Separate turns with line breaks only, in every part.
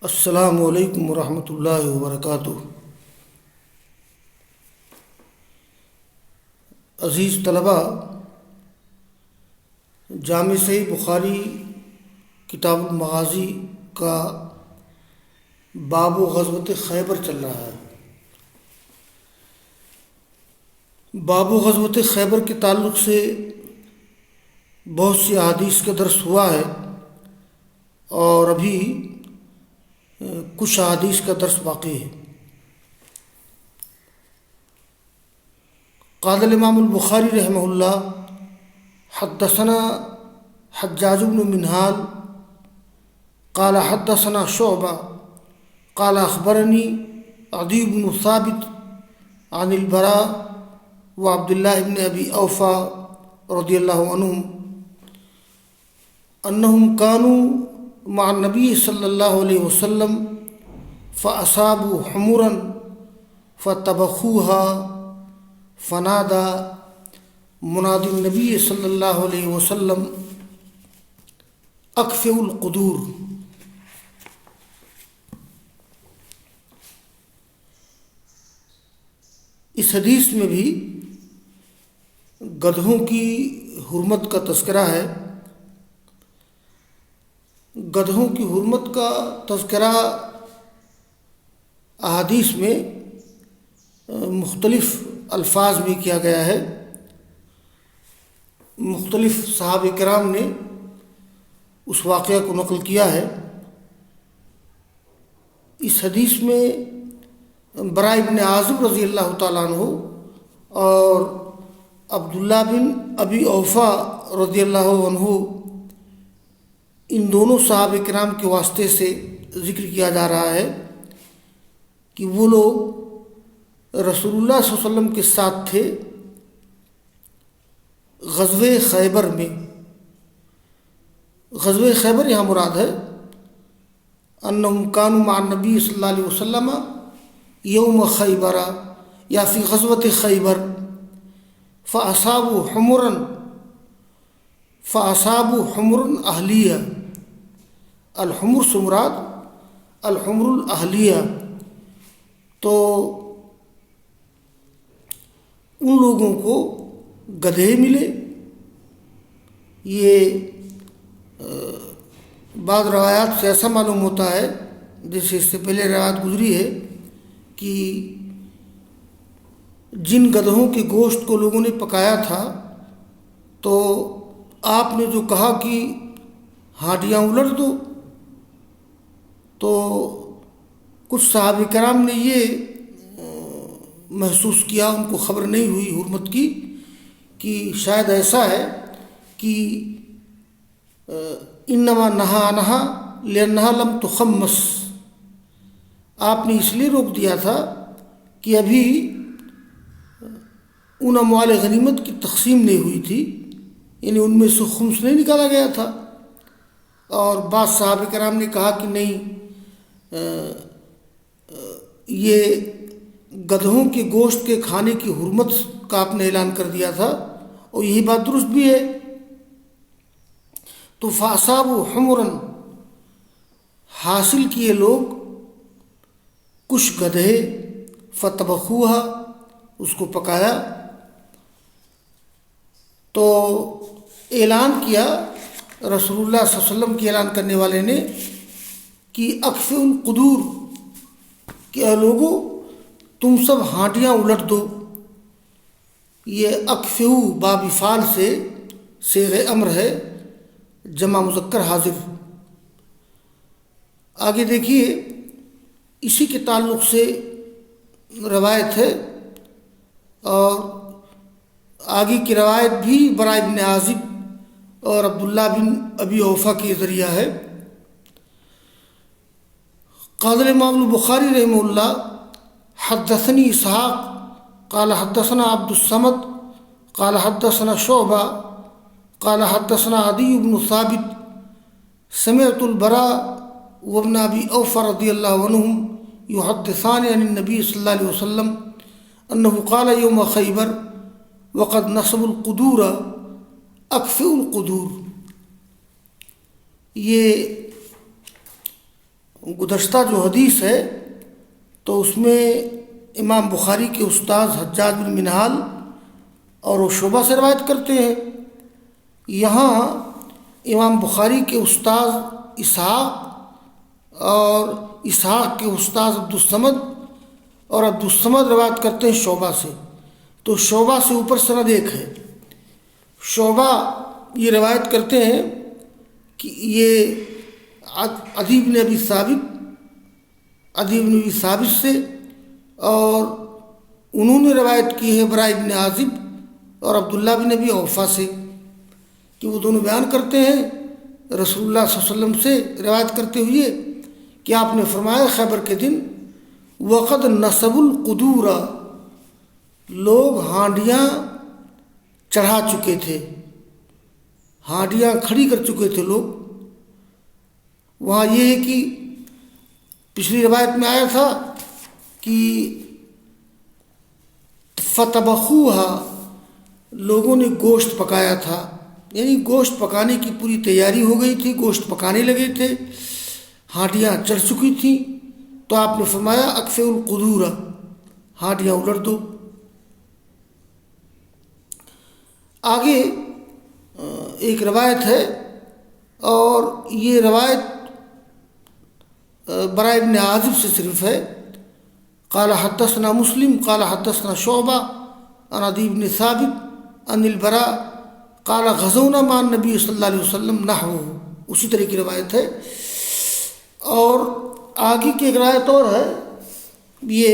السلام علیکم ورحمۃ اللہ وبرکاتہ۔ عزیز طلباء، جامع صحیح بخاری کتاب المغازی کا باب غزوۃ خیبر چل رہا ہے۔ باب غزوۃ خیبر کے تعلق سے بہت سی احادیث کا درس ہوا ہے اور ابھی کچھ احادیث کا درس باقی ہے۔ قال الامام البخاری رحمہ اللہ حدثنا حجاج بن منہال قال حدثنا شعبہ قال اخبرنی عدی بن ثابت عن البراء وعبد اللہ بن ابی اوفا رضی اللہ عنہم انہم كانوا مع النبی صلی اللہ علیہ وسلم فاصابوا حمرا فتبخوها فنادى منادی النبی صلی اللہ علیہ وسلم اکفئوا القدور۔ اس حدیث میں بھی گدھوں کی حرمت کا تذکرہ ہے۔ گدھوں کی حرمت کا تذکرہ احادیث میں مختلف الفاظ میں کیا گیا ہے۔ مختلف صحابہ کرام نے اس واقعہ کو نقل کیا ہے۔ اس حدیث میں براء بن عازب رضی اللہ تعالیٰ عنہ اور عبداللہ بن ابی اوفا رضی اللہ عنہ، ان دونوں صحابہ کرام کے واسطے سے ذکر کیا جا رہا ہے کہ وہ لوگ رسول اللہ صلی اللہ علیہ وسلم کے ساتھ تھے غزوہ خیبر میں۔ غزوہ خیبر یہاں مراد ہے انہم کانوا مع النبی صلی اللہ علیہ وسلم یوم خیبر یا فی غزوۃ خیبر فاصابوا حمرا اہلیہ۔ الحمر سے مراد الحمر الاہلیہ، تو ان لوگوں کو گدھے ملے۔ یہ بعض روایات سے ایسا معلوم ہوتا ہے، جیسے اس سے پہلے روایت گزری ہے کہ جن گدھوں کے گوشت کو لوگوں نے پکایا تھا تو آپ نے جو کہا کہ ہانڈیاں الٹ دو، تو کچھ صحابہ کرام نے یہ محسوس کیا، ان کو خبر نہیں ہوئی حرمت کی، کہ شاید ایسا ہے کہ انما نہا عنہا لانہا لم تخمس، آپ نے اس لیے روک دیا تھا کہ ابھی ان اموال غنیمت کی تقسیم نہیں ہوئی تھی، یعنی ان میں سے خمس نہیں نکالا گیا تھا۔ اور بعض صحابہ کرام نے کہا کہ نہیں، یہ گدھوں کے گوشت کے کھانے کی حرمت کا آپ نے اعلان کر دیا تھا، اور یہی بات درست بھی ہے۔ تو فاصابوا حمرا، حاصل کیے لوگ کچھ گدھے، فتبخوها، اس کو پکایا، تو اعلان کیا رسول اللہ صلی اللہ علیہ وسلم کے اعلان کرنے والے نے کہ اکفئوا القدور، کہ اے لوگو تم سب ہانڈیاں الٹ دو۔ یہ اکفئوا باب فعل سے صیغہ امر ہے، جمع مذکر حاضر۔ آگے دیکھیے، اسی کے تعلق سے روایت ہے، اور آگے کی روایت بھی براء بن عازب اور عبداللہ بن ابی اوفا کے ذریعہ ہے۔ قال الامام البخاری رحمہ اللہ حدثنی اسحاق قال حدثنا عبد الصمد قال حدثنا شعبہ قال حدثنا عدی بن ثابت سمعت البراء وابن ابی اوفا رضی اللہ عنہم یحدثان عن النبی صلی اللہ علیہ وسلم انہ قال یوم خیبر وقد نصبوا القدور اکفئوا القدور۔ یہ گزشتہ جو حدیث ہے تو اس میں امام بخاری کے استاد حجاج بن منہال اور وہ شعبہ سے روایت کرتے ہیں. یہاں امام بخاری کے استاد اسحاق اور اسحاق کے استاد عبدالصمد اور عبدالصمد روایت کرتے ہیں شعبہ سے. تو شعبہ سے اوپر سند ایک ہے. شعبہ یہ روایت کرتے ہیں کہ یہ عدی بن ابی ثابت سے، اور انہوں نے روایت کی ہے براء بن عازب اور عبداللہ بن ابی اوفا سے، کہ وہ دونوں بیان کرتے ہیں رسول اللہ صلی اللہ علیہ وسلم سے روایت کرتے ہوئے کہ آپ نے فرمایا خیبر کے دن وقد نصب القدور، لوگ ہانڈیاں چڑھا چکے تھے، ہانڈیاں کھڑی کر چکے تھے لوگ. وہاں یہ ہے کہ پچھلی روایت میں آیا تھا کہ فتبخوها، لوگوں نے گوشت پکایا تھا، یعنی گوشت پکانے کی پوری تیاری ہو گئی تھی، گوشت پکانے لگے تھے، ہانڈیاں چڑھ چکی تھیں. تو آپ نے فرمایا اکفئ القدور، ہانڈیاں الٹ دو. آگے ایک روایت ہے، اور یہ روایت براء بن عازب سے صرف ہے. قال حدثنا مسلم قال حدثنا شعبہ عن عدی بن ثابت عن البراء قال غزونا مع النبی صلی اللہ علیہ وسلم نحوہ، اسی طرح کی روایت ہے. اور آگے کی ایک روایت اور ہے، یہ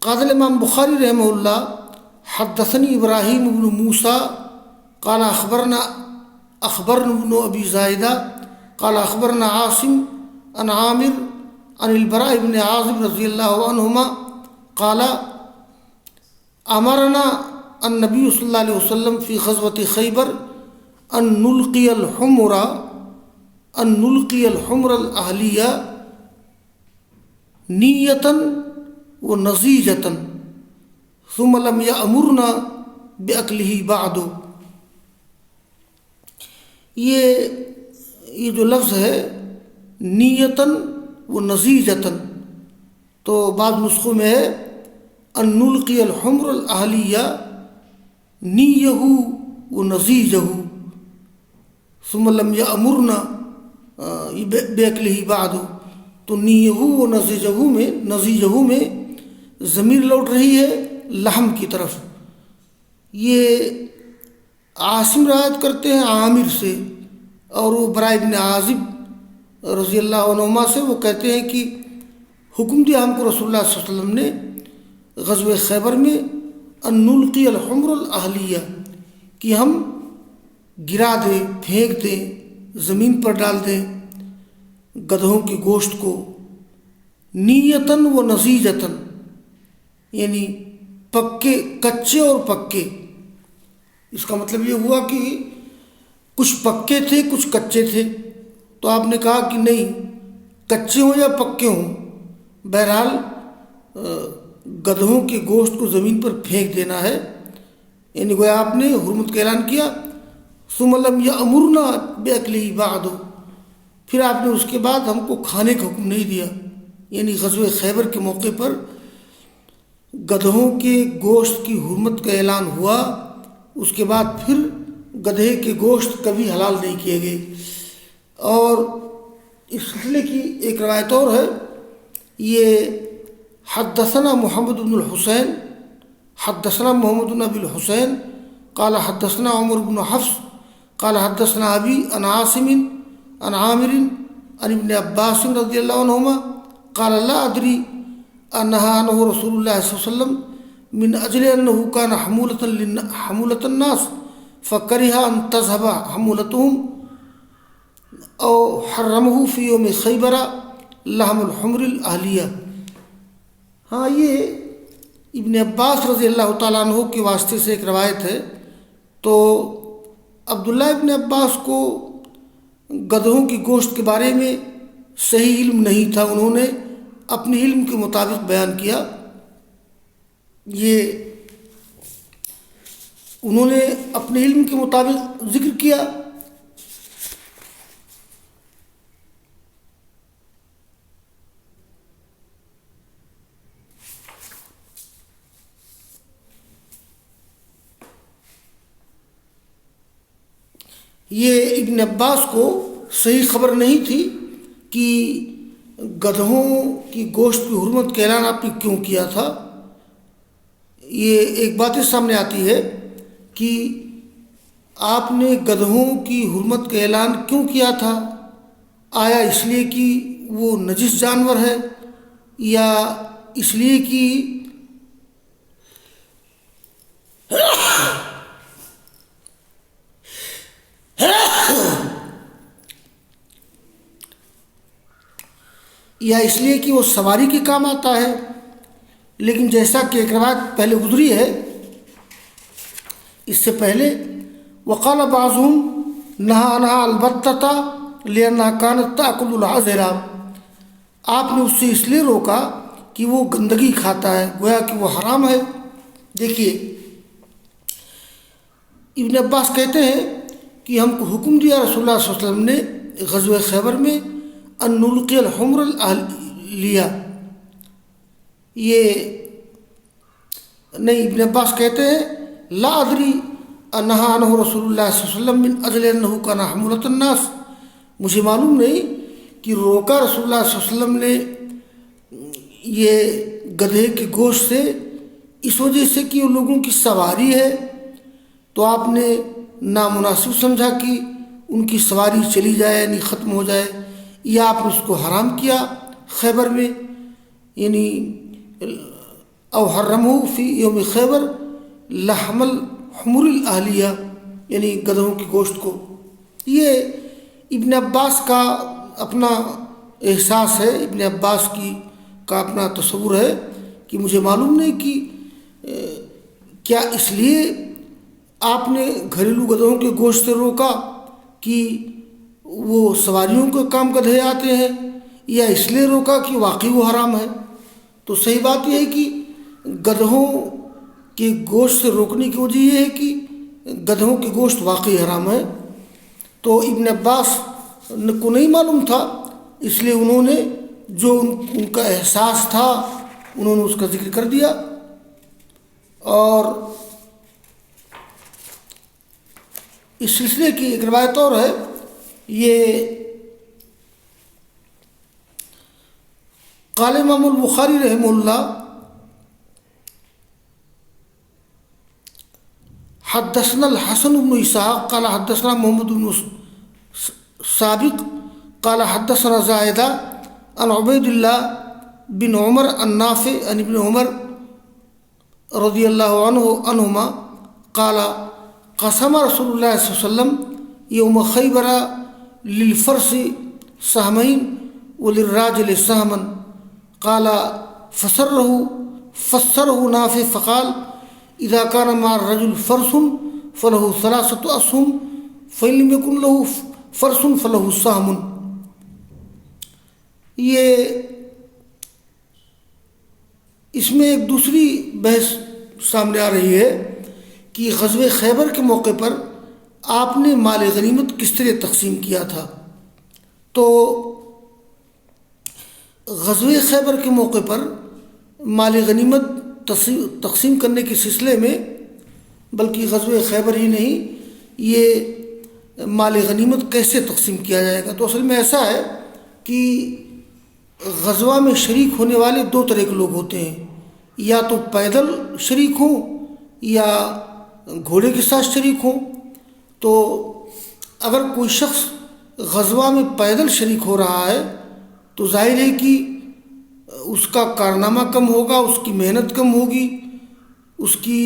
قال امام بخاری رحمہ اللہ حدثنی ابراہیم بن موسیٰ قال اخبرنا ابن ابی زائدہ قال اخبرنا عاصم عن عامر عن البراء بن عازب رضی اللہ عنہما قال امرنا النبی صلی اللہ علیہ وسلم فی غزوۃ خیبر ان نلقی الحمر الاہلیہ نیۃ و نضیجۃ ثم لم یأمرنا باکلہ بعد. یہ جو لفظ ہے نیتاً و نضیجتاً، تو بعض نسخوں میں ہے ان نلقی الحمر الاہلیہ نیہ و نضیجہ ثم لم یأمرنا باکلہ بعد. تو نیہ و نضیجہ میں ضمیر لوٹ رہی ہے لحم کی طرف. یہ عاصم روایت کرتے ہیں عامر سے، اور وہ براء بن عازب رضی اللہ عنہما سے، وہ کہتے ہیں کہ حکم دیا ہم کو رسول اللہ صلی اللہ علیہ وسلم نے غزوہ خیبر میں ان نلقی الحمر الاہلیہ، کہ ہم گرا دیں، پھینک دیں، زمین پر ڈال دیں گدھوں کے گوشت کو، نیتاً و نضیجتاً، یعنی پکے، کچے اور پکے. اس کا مطلب یہ ہوا کہ کچھ پکے تھے کچھ کچے تھے. تو آپ نے کہا کہ نہیں، کچے ہوں یا پکے ہوں، بہرحال گدھوں کے گوشت کو زمین پر پھینک دینا ہے. یعنی گویا آپ نے حرمت کا اعلان کیا. ثم لم یأمرنا باکلہ بعد، پھر آپ نے اس کے بعد ہم کو کھانے کا حکم نہیں دیا. یعنی غزوہ خیبر کے موقع پر گدھوں کے گوشت کی حرمت کا اعلان ہوا، اس کے بعد پھر گدھے کے گوشت کبھی حلال نہیں کیے گئے. اور اس سلسلے کی ایک روایت اور ہے، یہ حدثنا محمد بن الحسین حدثنا محمد بن ابی الحسین قال حدثنا عمر بن حفص قال حدثنا ابی عن عاصم عن عامر عن ابن عباس رضی اللہ عنہما قال لا ادری انہا عنہ رسول اللہ صلی اللہ علیہ وسلم من اجل انه كان حمولة الناس فكره ان تذهب حمولتهم او حرمه في يوم خیبر لحم الحمر الاہلیہ. ہاں، یہ ابن عباس رضی اللہ تعالیٰ عنہ کے واسطے سے ایک روایت ہے. تو عبداللہ ابن عباس کو گدھوں کے گوشت کے بارے میں صحیح علم نہیں تھا، انہوں نے اپنے علم کے مطابق بیان کیا. یہ انہوں نے اپنے علم کے مطابق ذکر کیا. یہ ابن عباس کو صحیح خبر نہیں تھی کہ گدھوں کی گوشت کی حرمت کا اعلان آپ نے کیوں کیا تھا۔ یہ ایک بات سامنے آتی ہے کہ آپ نے گدھوں کی حرمت کا اعلان کیوں کیا تھا؟ آیا اس لیے کہ وہ نجس جانور ہے، یا اس لیے کہ اس لیے کہ وہ سواری کے کام آتا ہے؟ لیکن جیسا کہ ایک روایت پہلے گزری ہے اس سے پہلے، وقال بعضهم نہا عنہا البتہ لأنها كانت تأكل العذرا، آپ نے اس سے اس لیے روکا کہ وہ گندگی کھاتا ہے، گویا کہ وہ حرام ہے۔ دیکھیے ابن عباس کہتے ہیں کہ ہم کو حکم دیا رسول اللہ صلی اللہ علیہ وسلم نے غزوہ خیبر میں ان نلقی الحمر الاہلیہ، یہ نہیں، ابن عباس کہتے ہیں لا ادری انہا عنہ رسول اللہ صلی اللہ علیہ وسلم من اجل انہ کان حمولۃ الناس، مجھے معلوم نہیں کہ روکا رسول اللہ صلی اللہ علیہ وسلم نے یہ گدھے کے گوشت سے اس وجہ سے کہ وہ لوگوں کی سواری ہے، تو آپ نے نامناسب سمجھا کہ ان کی سواری چلی جائے یعنی ختم ہو جائے، یا آپ نے اس کو حرام کیا خیبر میں، یعنی او حرمہ فی یوم خیبر لحم الحمر الاہلیہ، یعنی گدھوں کے گوشت کو۔ یہ ابن عباس کا اپنا احساس ہے، ابن عباس کا اپنا تصور ہے کہ مجھے معلوم نہیں کہ کیا اس لیے آپ نے گھریلو گدھوں کے گوشت سے روکا کہ وہ سواریوں کے کام گدھے آتے ہیں، یا اس لیے روکا کہ واقعی وہ حرام ہے؟ تو صحیح بات یہ ہے کہ گدھوں کے گوشت سے روکنے کی وجہ یہ ہے کہ گدھوں کے گوشت واقعی حرام ہے۔ تو ابن عباس کو نہیں معلوم تھا، اس لیے انہوں نے جو ان کا احساس تھا انہوں نے اس کا ذکر کر دیا۔ اور اس سلسلے کی ایک روایت اور ہے، یہ قال امام البخاری رحمہ اللہ حدثنا الحسن بن اسحاق قال حدثنا محمد بن سابق قال حدثنا زائدہ عن عبید اللہ بن عمر عن نافع عن ابن عمر رضی اللہ عنہما قال قسم رسول اللہ صلی اللہ علیہ وسلم یوم خیبر للفرس سہمین وللراجل سہما قال فسره نافع فقال اذا كان مع الرجل فرس فله 3 أسهم فإن لم يكن له فرس فله سهم۔ یہ اس میں ایک دوسری بحث سامنے آ رہی ہے کہ غزوہ خیبر کے موقع پر آپ نے مال غنیمت کس طرح تقسیم کیا تھا۔ تو غزوہ خیبر کے موقع پر مال غنیمت تقسیم کرنے کے سلسلے میں، بلکہ غزوہ خیبر ہی نہیں، یہ مال غنیمت کیسے تقسیم کیا جائے گا، تو اصل میں ایسا ہے کہ غزوہ میں شریک ہونے والے 2 طرح کے لوگ ہوتے ہیں، یا تو پیدل شریک ہوں یا گھوڑے کے ساتھ شریک ہوں۔ تو اگر کوئی شخص غزوہ میں پیدل شریک ہو رہا ہے تو ظاہر ہے کہ اس کا کارنامہ کم ہوگا، اس کی محنت کم ہوگی، اس کی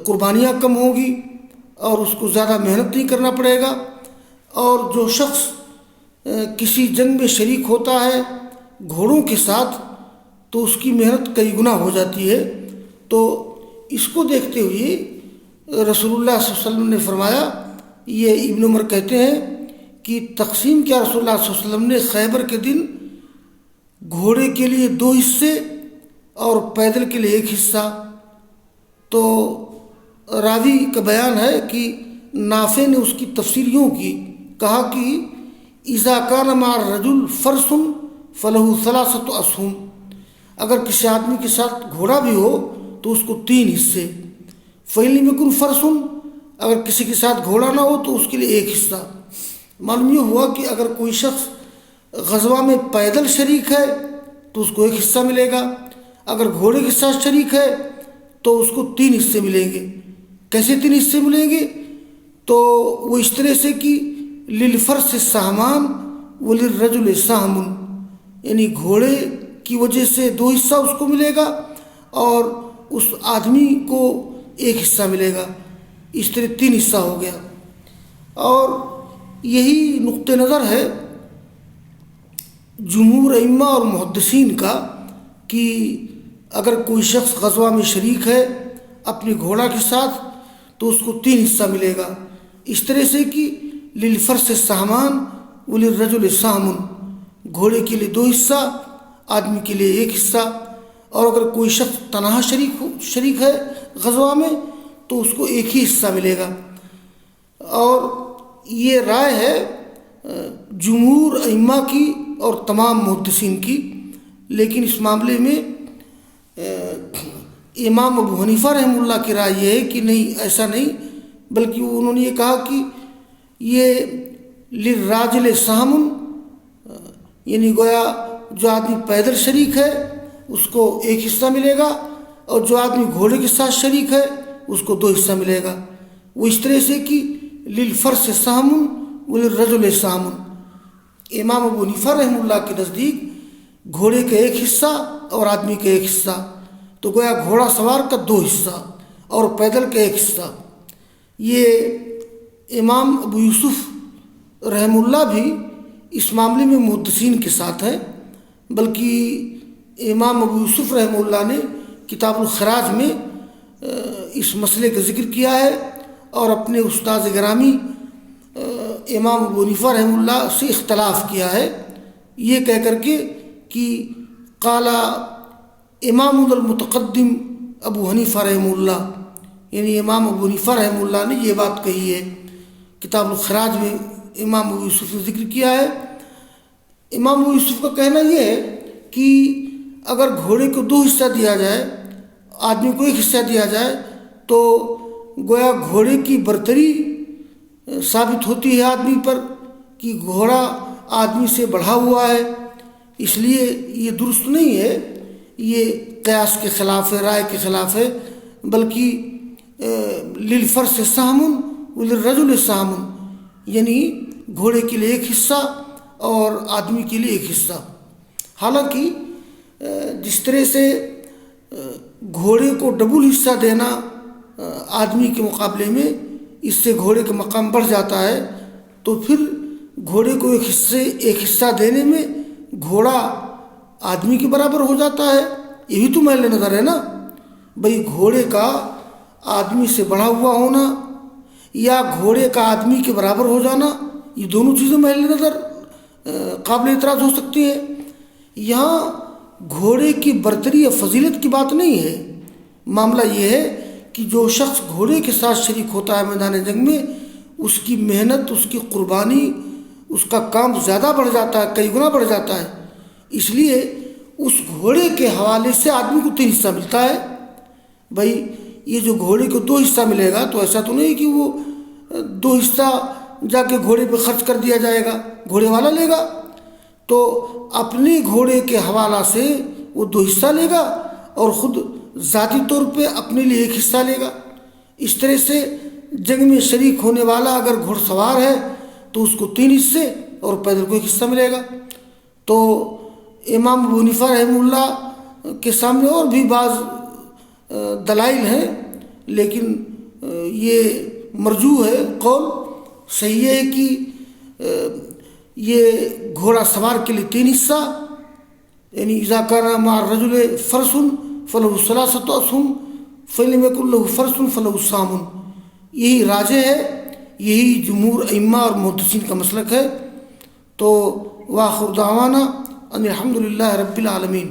قربانیاں کم ہوگی، اور اس کو زیادہ محنت نہیں کرنا پڑے گا۔ اور جو شخص کسی جنگ میں شریک ہوتا ہے گھوڑوں کے ساتھ تو اس کی محنت کئی گنا ہو جاتی ہے۔ تو اس کو دیکھتے ہوئے رسول اللہ صلی اللہ علیہ وسلم نے فرمایا، یہ ابن عمر کہتے ہیں کہ تقسیم کیا رسول اللہ صلی اللہ علیہ وسلم نے خیبر کے دن گھوڑے کے لیے 2 حصے اور پیدل کے لیے 1 حصہ۔ تو راوی کا بیان ہے کہ نافع نے اس کی تفسیر یوں کی، کہا کہ اذا کان مع الرجل فرس فلہ 3 أسهم، اگر کسی آدمی کے ساتھ گھوڑا بھی ہو تو اس کو 3 حصے۔ فإن لم يكن فرس، اگر کسی کے ساتھ گھوڑا نہ ہو تو اس کے لیے ایک حصہ۔ معلوم یہ ہوا کہ اگر کوئی شخص غزوہ میں پیدل شریک ہے تو اس کو ایک حصہ ملے گا، اگر گھوڑے کے ساتھ شریک ہے تو اس کو 3 حصے ملیں گے۔ کیسے 3 حصے ملیں گے؟ تو وہ اس طرح سے کہ للفرس سہمان وللرجل سہم، یعنی گھوڑے کی وجہ سے 2 حصہ اس کو ملے گا اور اس آدمی کو ایک حصہ ملے گا، اس طرح 3 حصہ ہو گیا۔ اور یہی نقطہ نظر ہے جمہور ائمہ اور محدثین کا کہ اگر کوئی شخص غزوہ میں شریک ہے اپنے گھوڑا کے ساتھ تو اس کو 3 حصہ ملے گا، اس طرح سے کہ للفرس سہمان وللرجل سہم، گھوڑے کے لیے 2 حصہ، آدمی کے لیے 1 حصہ۔ اور اگر کوئی شخص تنہا شریک ہے غزوہ میں تو اس کو 1 ہی حصہ ملے گا۔ اور یہ رائے ہے جمہور ائمہ کی اور تمام محدثین کی، لیکن اس معاملے میں امام ابو حنیفہ رحمہ اللہ کی رائے یہ ہے کہ نہیں، ایسا نہیں، بلکہ انہوں نے یہ کہا کہ یہ للراجل سہم، یعنی گویا جو آدمی پیدل شریک ہے اس کو 1 حصہ ملے گا اور جو آدمی گھوڑے کے ساتھ شریک ہے اس کو 2 حصہ ملے گا۔ وہ اس طرح سے کہ للفرس سہم وللرجل سہم، امام ابو حنیفہ رحمہ اللہ کے نزدیک گھوڑے کا 1 حصہ اور آدمی کا 1 حصہ، تو گویا گھوڑا سوار کا 2 حصہ اور پیدل کا 1 حصہ۔ یہ امام ابو یوسف رحمہ اللہ بھی اس معاملے میں محدثین کے ساتھ ہیں، بلکہ امام ابو یوسف رحمہ اللہ نے کتاب الخراج میں اس مسئلے کا ذکر کیا ہے اور اپنے استاد گرامی امام ابو حنیفہ رحمہ اللہ سے اختلاف کیا ہے، یہ کہہ کر کے کہ قال امام المتقدم ابو حنیفہ رحمہ اللہ، یعنی امام ابو حنیفہ رحمہ اللہ نے یہ بات کہی ہے۔ کتاب الخراج میں امام ابو یوسف نے ذکر کیا ہے۔ امام ابو یوسف کا کہنا یہ ہے کہ اگر گھوڑے کو 2 حصہ دیا جائے، آدمی کو 1 حصہ دیا جائے تو گویا گھوڑے کی برتری ثابت ہوتی ہے آدمی پر کہ گھوڑا آدمی سے بڑھا ہوا ہے، اس لیے یہ درست نہیں ہے، یہ قیاس کے خلاف ہے، رائے کے خلاف ہے، بلکہ للفرس سہم وللرجل سہم، یعنی گھوڑے کے لیے 1 حصہ اور آدمی کے لیے 1 حصہ۔ حالانکہ جس طرح سے گھوڑے کو ڈبل حصہ دینا آدمی کے مقابلے میں، اس سے گھوڑے کا مقام بڑھ جاتا ہے، تو پھر گھوڑے کو 1 حصہ دینے میں گھوڑا آدمی کے برابر ہو جاتا ہے۔ یہ بھی تو محل نظر ہے نا، بھئی گھوڑے کا آدمی سے بڑھا ہوا ہونا یا گھوڑے کا آدمی کے برابر ہو جانا، یہ دونوں چیزیں محل نظر قابل اعتراض ہو سکتی ہیں۔ یہاں گھوڑے کی برتری یا فضیلت کی بات نہیں ہے، معاملہ یہ ہے کہ جو شخص گھوڑے کے ساتھ شریک ہوتا ہے میدان جنگ میں، اس کی محنت، اس کی قربانی، اس کا کام زیادہ بڑھ جاتا ہے، کئی گنا بڑھ جاتا ہے، اس لیے اس گھوڑے کے حوالے سے آدمی کو 3 حصہ ملتا ہے۔ بھائی یہ جو گھوڑے کو 2 حصہ ملے گا تو ایسا تو نہیں کہ وہ 2 حصہ جا کے گھوڑے پہ خرچ کر دیا جائے گا، گھوڑے والا لے گا، تو اپنے گھوڑے کے حوالہ سے وہ 2 حصہ لے گا اور خود ذاتی طور پہ اپنے لیے 1 حصہ لے گا۔ اس طرح سے جنگ میں شریک ہونے والا اگر گھوڑ سوار ہے تو اس کو 3 حصے اور پیدل کو 1 حصہ ملے گا۔ تو امام ابو حنیفہ رحمہ اللہ کے سامنے اور بھی بعض دلائل ہیں، لیکن یہ مرجوح ہے، قول صحیح ہے کہ یہ گھوڑا سوار کے لیے 3 حصہ، یعنی اذا کان مع الرجل فرس فلہ 3 اسہم فإن لم یکن لہ فرس فلہ سہم، یہی راجح ہے، یہی جمہور ائمہ اور محدثین کا مسلک ہے۔ تو وآخر دعوانا ان الحمد للہ رب العالمین۔